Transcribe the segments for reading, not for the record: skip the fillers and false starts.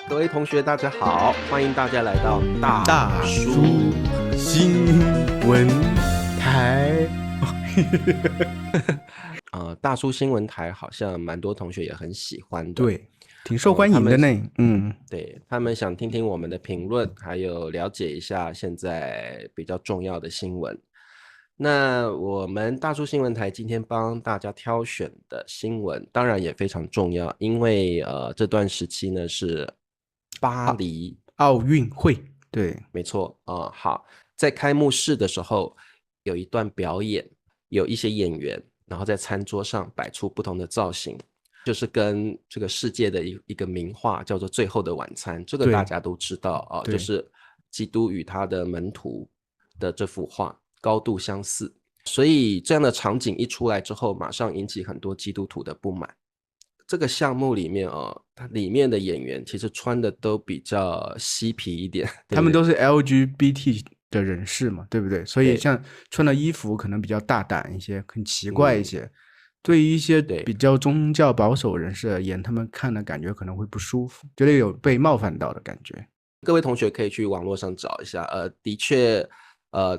各位同学，大家好，欢迎大家来到大叔新闻台。大叔新闻台好像蛮多同学也很喜欢的，对，挺受欢迎的呢。对，他们想听听我们的评论，还有了解一下现在比较重要的新闻。那我们大叔新闻台今天帮大家挑选的新闻，当然也非常重要，因为这段时期呢是巴黎奥运会，对，没错好，在开幕式的时候有一段表演，有一些演员，然后在餐桌上摆出不同的造型，就是跟这个世界的一个名画叫做《最后的晚餐》，这个大家都知道就是基督与他的门徒的这幅画高度相似，所以这样的场景一出来之后，马上引起很多基督徒的不满。这个项目里面它里面的演员其实穿的都比较嬉皮一点，他们都是 LGBT 的人士嘛，对不对？所以像穿的衣服可能比较大胆一些，很奇怪一些。对于一些比较宗教保守人士而言，他们看的感觉可能会不舒服，觉得有被冒犯到的感觉。各位同学可以去网络上找一下，的确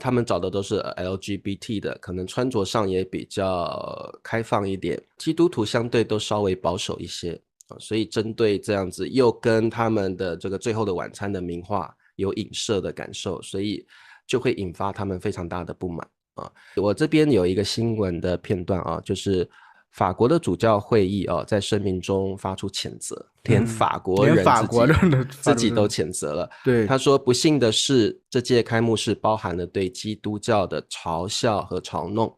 他们找的都是 LGBT 的，可能穿着上也比较开放一点，基督徒相对都稍微保守一些，所以针对这样子又跟他们的这个最后的晚餐的名画有影射的感受，所以就会引发他们非常大的不满我这边有一个新闻的片段就是法国的主教会议在声明中发出谴责，连法国人自己都谴责了。对，他说不幸的是，这届开幕式包含了对基督教的嘲笑和嘲弄，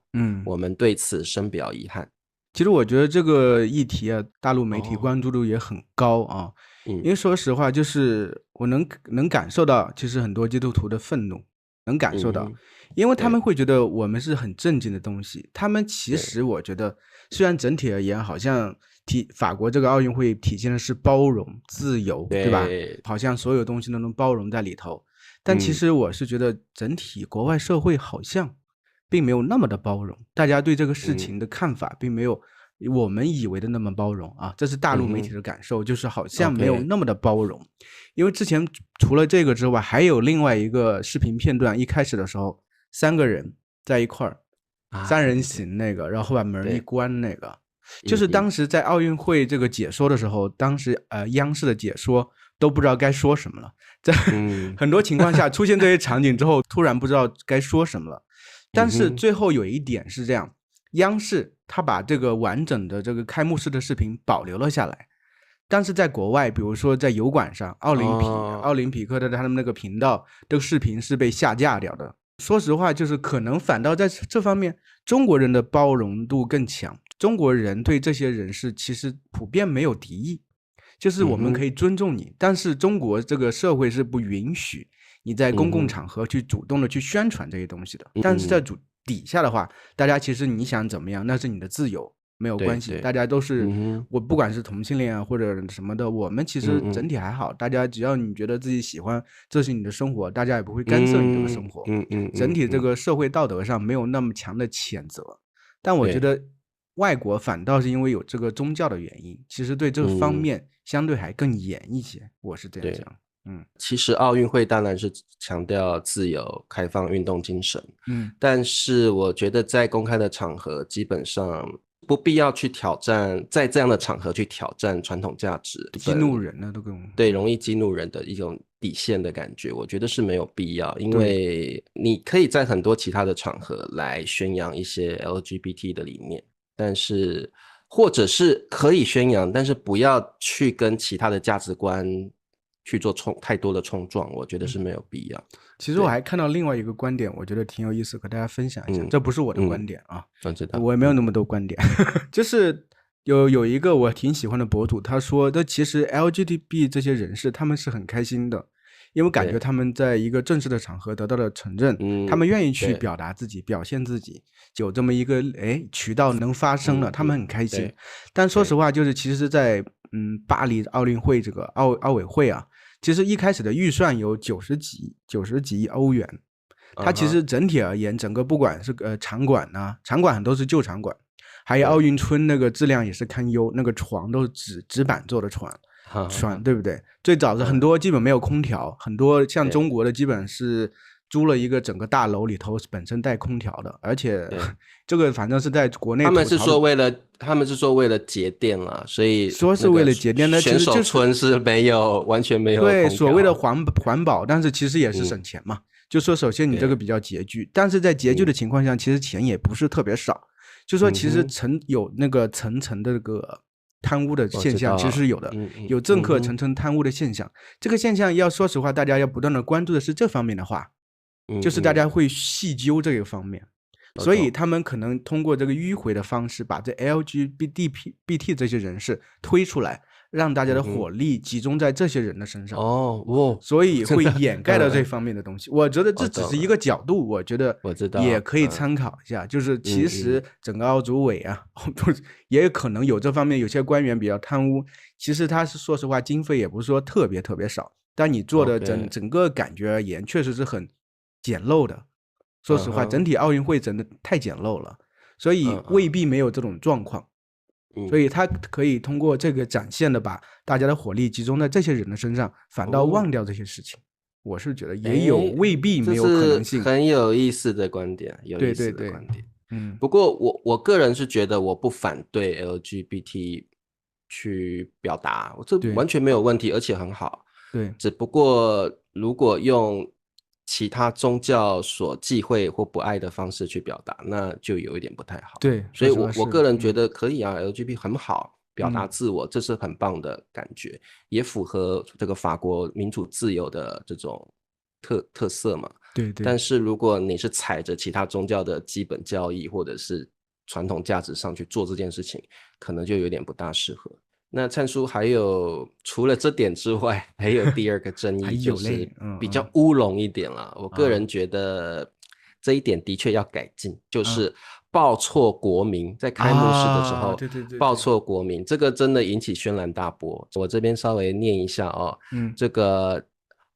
我们对此深表遗憾。其实我觉得这个议题大陆媒体关注度也很高因为说实话，就是我能感受到，其实很多基督徒的愤怒，能感受到，因为他们会觉得我们是很正经的东西。他们其实我觉得，虽然整体而言，好像法国这个奥运会体现的是包容、自由，对吧？好像所有东西都能包容在里头。但其实我是觉得，整体国外社会好像并没有那么的包容，大家对这个事情的看法并没有我们以为的那么包容这是大陆媒体的感受，就是好像没有那么的包容。因为之前除了这个之外，还有另外一个视频片段，一开始的时候3个人在一块儿，3人行那个，然后把门一关那个，就是当时在奥运会这个解说的时候，当时央视的解说都不知道该说什么了，在很多情况下出现这些场景之后，突然不知道该说什么了。但是最后有一点是这样，央视他把这个完整的这个开幕式的视频保留了下来，但是在国外，比如说在油管上，奥林匹克的他们那个频道，这个视频是被下架掉的。说实话，就是可能反倒在这方面，中国人的包容度更强，中国人对这些人士其实普遍没有敌意，就是我们可以尊重你，但是中国这个社会是不允许你在公共场合去主动的去宣传这些东西的。但是在底下的话，大家其实你想怎么样，那是你的自由，没有关系，大家都是我不管是同性恋或者什么的，我们其实整体还好，大家只要你觉得自己喜欢，这是你的生活，大家也不会干涉你这个生活，整体这个社会道德上没有那么强的谴责。但我觉得外国反倒是因为有这个宗教的原因，其实对这个方面相对还更严一些，我是这样讲。其实奥运会当然是强调自由、开放、运动精神，但是我觉得在公开的场合，基本上不必要去挑战，在这样的场合去挑战传统价值，激怒人了都跟对，容易激怒人的一种底线的感觉，我觉得是没有必要，因为你可以在很多其他的场合来宣扬一些 LGBT 的理念，但是或者是可以宣扬，但是不要去跟其他的价值观去做太多的冲撞，我觉得是没有必要。其实我还看到另外一个观点，我觉得挺有意思，和大家分享一下。这不是我的观点我也没有那么多观点。就是有一个我挺喜欢的博主，他说这其实 LGBT 这些人士他们是很开心的，因为感觉他们在一个正式的场合得到了承认，他们愿意去表达自己，表现自己，有这么一个渠道能发声了，他们很开心。但说实话，就是其实在巴黎奥运会这个奥委会其实一开始的预算有90几亿欧元，它其实整体而言，整个不管是场馆场馆很多是旧场馆，还有奥运村那个质量也是堪忧，那个床都是纸板做的床，船，对不对？最早的很多基本没有空调，很多像中国的基本是租了一个整个大楼里头本身带空调的，而且这个反正是在国内他们是说为了节电了，所以说是为了节电的，选手村是完全没有空调。对，所谓的环保，但是其实也是省钱嘛。就说首先你这个比较拮据，但是在拮据的情况下，其实钱也不是特别少。就说其实有那个层层的这个贪污的现象，其实是有的，有政客层层贪污的现象。这个现象要说实话，大家要不断的关注的是这方面的话，就是大家会细究这个方面。所以他们可能通过这个迂回的方式，把这 LGBT 这些人士推出来，让大家的火力集中在这些人的身上。所以会掩盖到这方面的东西。我觉得这只是一个角度，我觉得也可以参考一下。就是其实整个奥组委啊，也可能有这方面有些官员比较贪污，其实他是说实话经费也不是说特别特别少，但你做的整个感觉而言，确实是很简陋的。说实话，整体奥运会真的太简陋了，所以未必没有这种状况。所以他可以通过这个展现的把大家的火力集中在这些人的身上，反倒忘掉这些事情。我是觉得也有未必没有可能性。很有意思的观点，对对对，不过我个人是觉得我不反对 LGBT 去表达，这完全没有问题，而且很好。对，只不过如果用其他宗教所忌讳或不爱的方式去表达，那就有一点不太好。对，所以我个人觉得可以啊，LGBT 很好，表达自我，这是很棒的感觉，也符合这个法国民主自由的这种特色嘛。对对。但是如果你是踩着其他宗教的基本教义或者是传统价值上去做这件事情，可能就有点不大适合。那灿叔还有除了这点之外，还有第二个争议，就是比较乌龙一点啦。我个人觉得这一点的确要改进，就是报错国名，在开幕式的时候报错国名，这个真的引起轩然大波。我这边稍微念一下哦，这个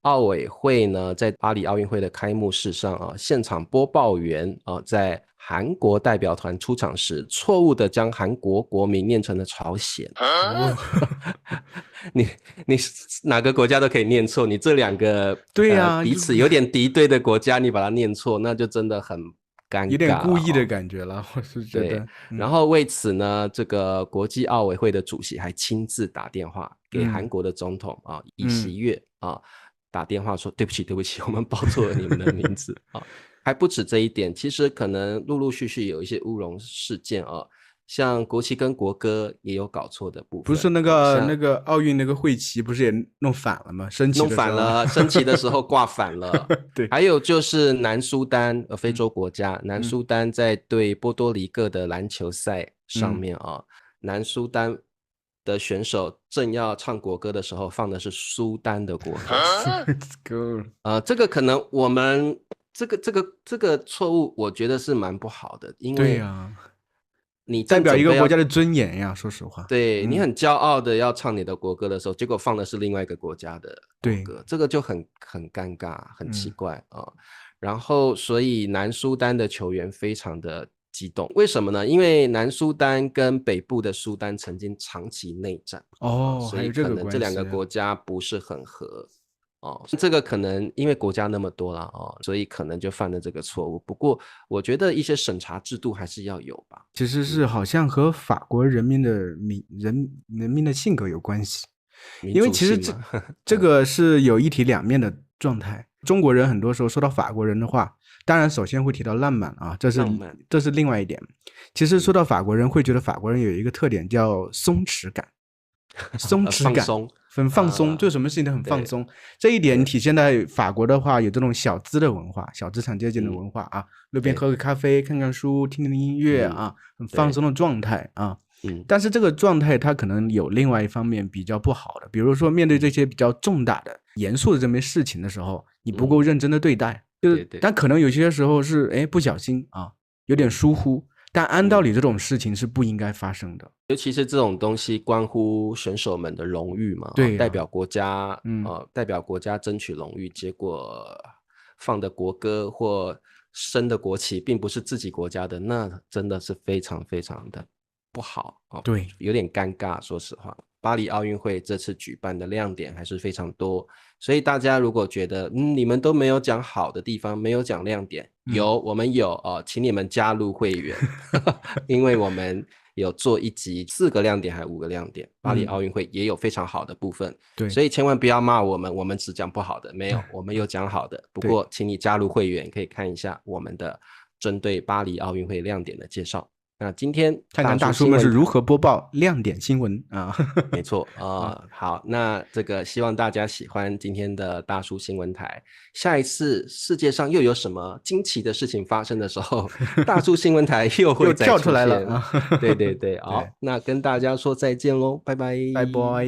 奥委会呢，在巴黎奥运会的开幕式上啊，现场播报员啊，在韩国代表团出场时，错误的将韩国国名念成了朝鲜。你哪个国家都可以念错，你这两个对啊，彼此有点敌对的国家，你把它念错，那就真的很尴尬，有点故意的感觉了，我是觉得。然后为此呢，这个国际奥委会的主席还亲自打电话给韩国的总统啊，尹锡悦啊，打电话说对不起，我们报错了你们的名字啊。还不止这一点，其实可能陆陆续续有一些乌龙事件啊，像国旗跟国歌也有搞错的部分。不是那个奥运那个会旗不是也弄反了吗？升旗的时候弄反了，升旗的时候挂反了。对，还有就是南苏丹，非洲国家，南苏丹在对波多黎各的篮球赛上面啊，南苏丹的选手正要唱国歌的时候，放的是苏丹的国歌。这个可能我们这个错误，我觉得是蛮不好的，因为你代表一个国家的尊严呀，说实话。对，你很骄傲的要唱你的国歌的时候，结果放的是另外一个国家的国歌，这个就很尴尬，很奇怪啊。然后，所以南苏丹的球员非常的激动，为什么呢？因为南苏丹跟北部的苏丹曾经长期内战所以可能这两个国家不是很合。这个可能因为国家那么多了所以可能就犯了这个错误。不过我觉得一些审查制度还是要有吧。其实是好像和法国人民的人民的性格有关系，因为其实这个是有一体两面的状态。中国人很多时候说到法国人的话，当然首先会提到浪漫啊，这是另外一点。其实说到法国人，会觉得法国人有一个特点叫松弛感。很放松，做什么事情都很放松。这一点体现在法国的话，有这种小资的文化，小资产阶级的文化啊，路边喝个咖啡，看看书，听听音乐啊，很放松的状态啊。但是这个状态它可能有另外一方面比较不好的，比如说面对这些比较重大的、严肃的这些事情的时候，你不够认真的对待，但可能有些时候是不小心啊，有点疏忽。但按道理这种事情是不应该发生的，尤其是这种东西关乎选手们的荣誉嘛，对代表国家代表国家争取荣誉，结果放的国歌或升的国旗并不是自己国家的，那真的是非常非常的不好对，有点尴尬，说实话。巴黎奥运会这次举办的亮点还是非常多，所以大家如果觉得你们都没有讲好的地方，没有讲亮点，我们有请你们加入会员因为我们有做一集4个亮点还5个亮点，巴黎奥运会也有非常好的部分，对，所以千万不要骂我们只讲不好的，没有，我们有讲好的，不过请你加入会员可以看一下我们的针对巴黎奥运会亮点的介绍。那今天看看大叔们是如何播报亮点新闻啊！没错好，那这个希望大家喜欢今天的大叔新闻台。下一次世界上又有什么惊奇的事情发生的时候，大叔新闻台又会再跳出来了。对，好，那跟大家说再见喽，拜拜，拜拜。